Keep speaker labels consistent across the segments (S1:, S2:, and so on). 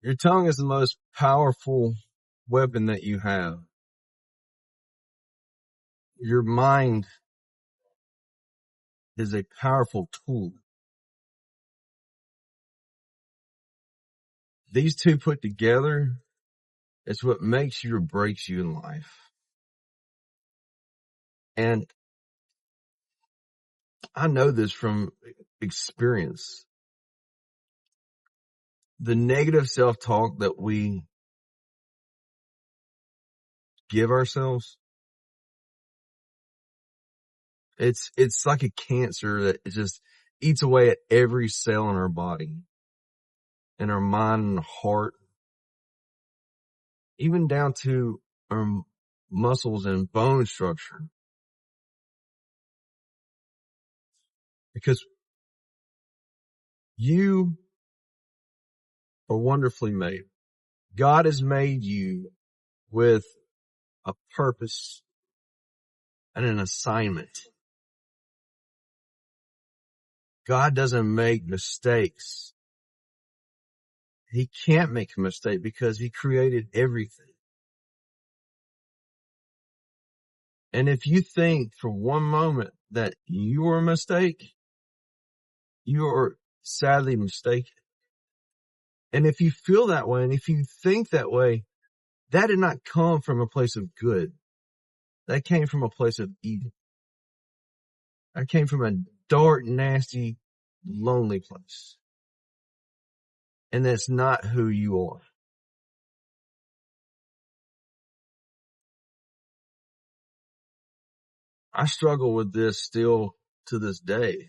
S1: Your tongue is the most powerful weapon that you have. Your mind is a powerful tool. These two put together is what makes you or breaks you in life. And I know this from experience. The negative self-talk that we give ourselves, it's like a cancer that it just eats away at every cell in our body, in our mind and heart, even down to our muscles and bone structure. Because you are wonderfully made. God has made you with a purpose and an assignment. God doesn't make mistakes. He can't make a mistake because he created everything. And if you think for one moment that you are a mistake, you are sadly mistaken. And if you feel that way, and if you think that way, that did not come from a place of good. That came from a place of evil. That came from a dark, nasty, lonely place. And that's not who you are. I struggle with this still to this day.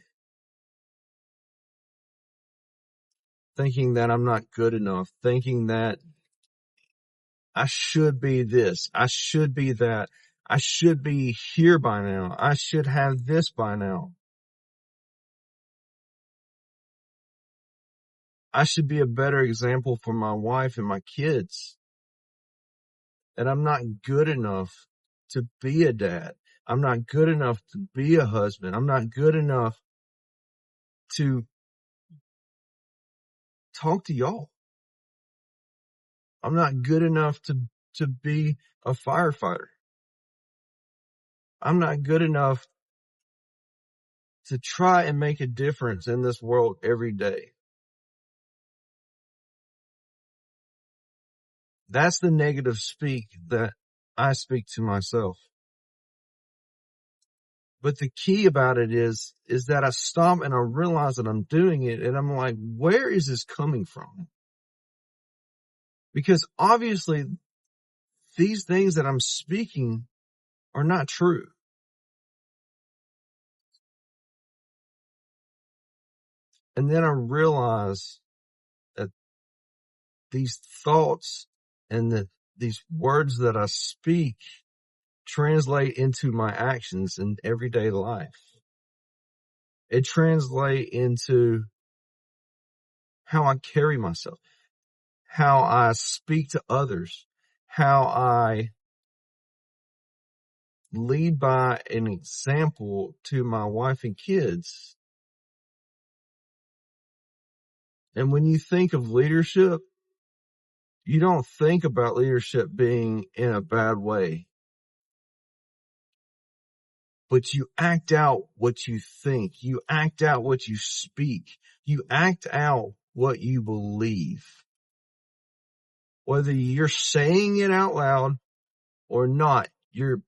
S1: Thinking that I'm not good enough. Thinking that I should be this. I should be that. I should be here by now. I should have this by now. I should be a better example for my wife and my kids. And I'm not good enough to be a dad. I'm not good enough to be a husband. I'm not good enough to talk to y'all. I'm not good enough to be a firefighter. I'm not good enough to try and make a difference in this world every day. That's the negative speak that I speak to myself. But the key about it is that I stop and I realize that I'm doing it and I'm like, where is this coming from? Because obviously these things that I'm speaking are not true. And then I realize that these thoughts and these words that I speak translate into my actions in everyday life. It translates into how I carry myself, how I speak to others, how I lead by an example to my wife and kids. And when you think of leadership, you don't think about leadership being in a bad way, but you act out what you think. You act out what you speak. You act out what you believe. Whether you're saying it out loud or not, you're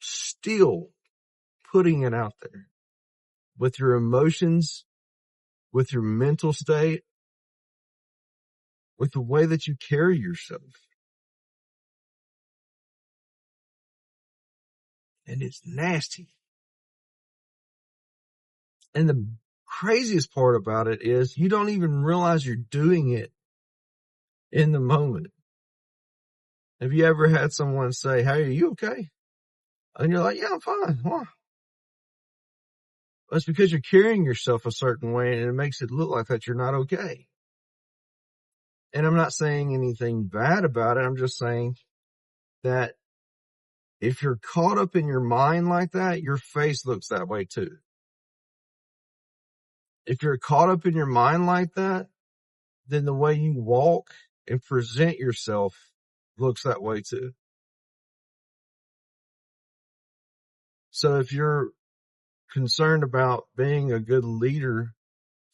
S1: still putting it out there with your emotions, with your mental state, with the way that you carry yourself. And it's nasty. And the craziest part about it is you don't even realize you're doing it in the moment. Have you ever had someone say, "Hey, are you okay?" And you're like, "Yeah, I'm fine." Why? Well, it's because you're carrying yourself a certain way and it makes it look like that you're not okay. And I'm not saying anything bad about it. I'm just saying that if you're caught up in your mind like that, your face looks that way too. If you're caught up in your mind like that, then the way you walk and present yourself looks that way too. So if you're concerned about being a good leader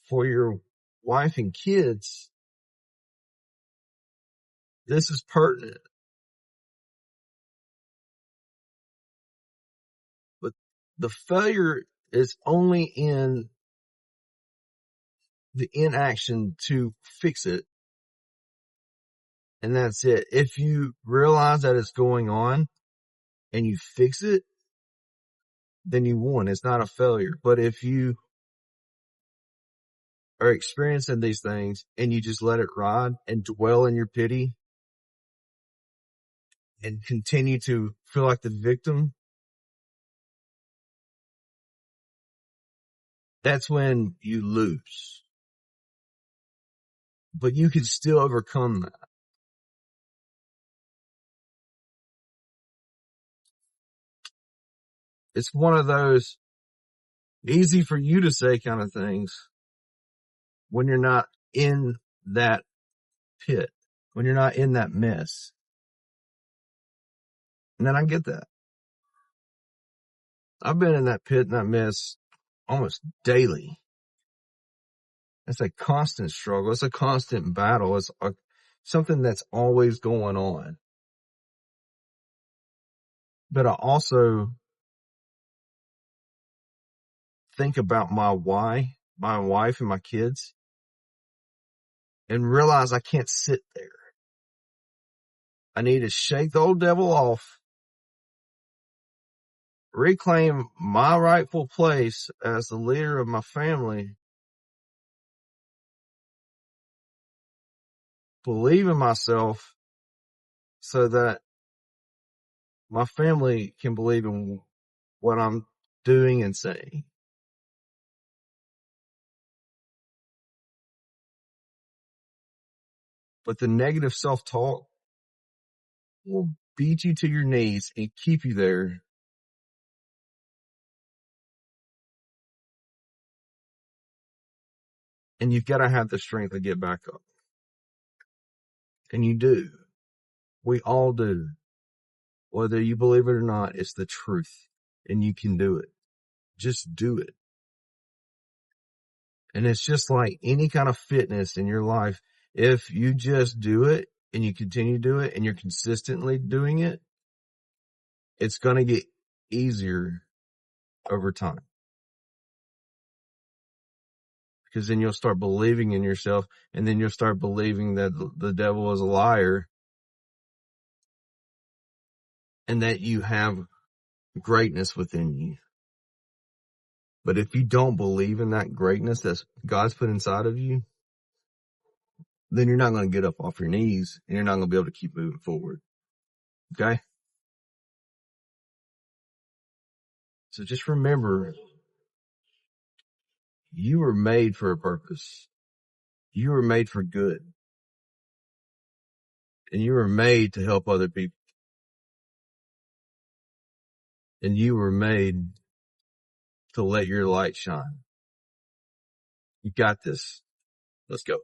S1: for your wife and kids, this is pertinent. But the failure is only in the inaction to fix it. And that's it. If you realize that it's going on and you fix it, then you won. It's not a failure. But if you are experiencing these things and you just let it ride and dwell in your pity and continue to feel like the victim, that's when you lose. But you can still overcome that. It's one of those easy for you to say kind of things when you're not in that pit, when you're not in that mess. And then I get that. I've been in that pit and that mess almost daily. It's a constant struggle. It's a constant battle. It's something that's always going on. But I also think about my wife and my kids and realize I can't sit there. I need to shake the old devil off, reclaim my rightful place as the leader of my family, believe in myself so that my family can believe in what I'm doing and saying. But the negative self-talk will beat you to your knees and keep you there. And you've got to have the strength to get back up. And you do. We all do. Whether you believe it or not, it's the truth. And you can do it. Just do it. And it's just like any kind of fitness in your life. If you just do it and you continue to do it and you're consistently doing it, it's going to get easier over time. Because then you'll start believing in yourself, and then you'll start believing that the devil is a liar and that you have greatness within you. But if you don't believe in that greatness that God's put inside of you, then you're not going to get up off your knees and you're not going to be able to keep moving forward. Okay? So just remember, you were made for a purpose. You were made for good. And you were made to help other people. And you were made to let your light shine. You got this. Let's go.